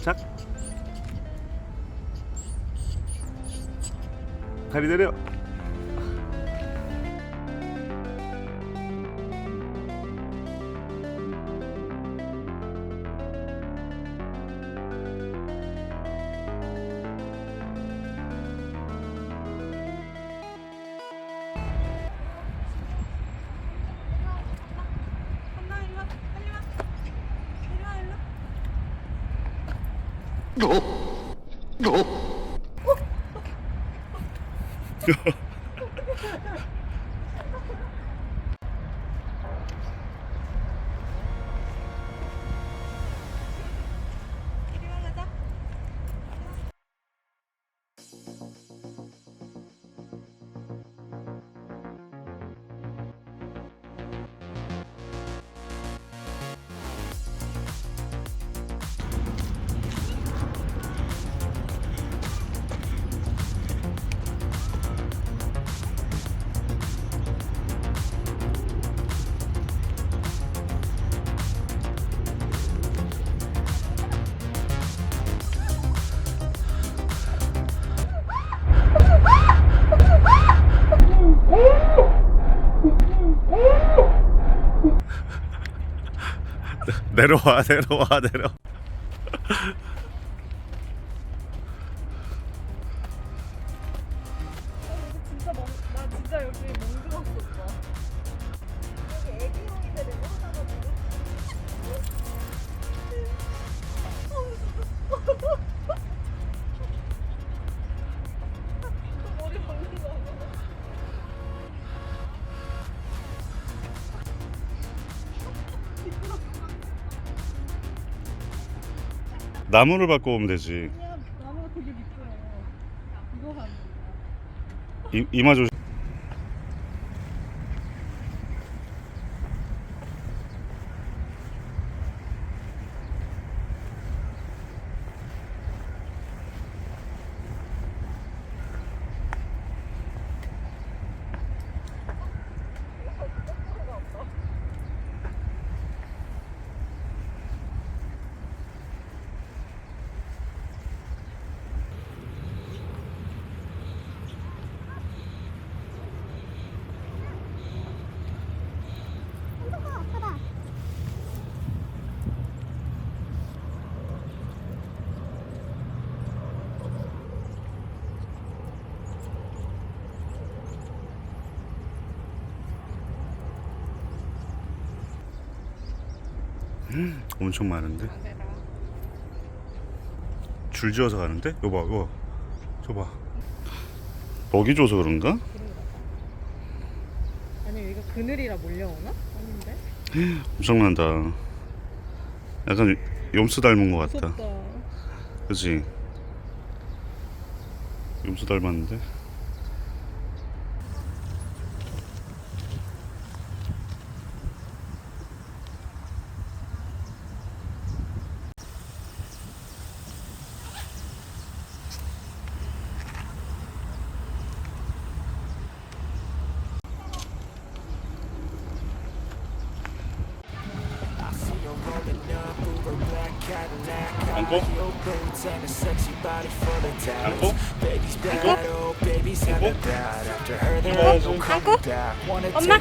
작. 다리 내려. 내려와. 진짜 나 진짜 여기 멍들었어 오빠. 여기 애기용이 되는 거 사가지고. 머리 박는 거 아니야? 나무를 밟고 오면 되지. 그냥 나무가 되게 미끄러워. 이거 가는 거야. 이마 조심. 엄청 많은데? 줄 지어서 가는데? 여봐. 저봐. 먹이 줘서 그런가? 아니 여기가 그늘이라 몰려오나? 아닌데? 엄청난다. 약간 염소 닮은 것 같다. 무섭다. 그치? 염소 닮았는데? 안고? 안고? 엄마?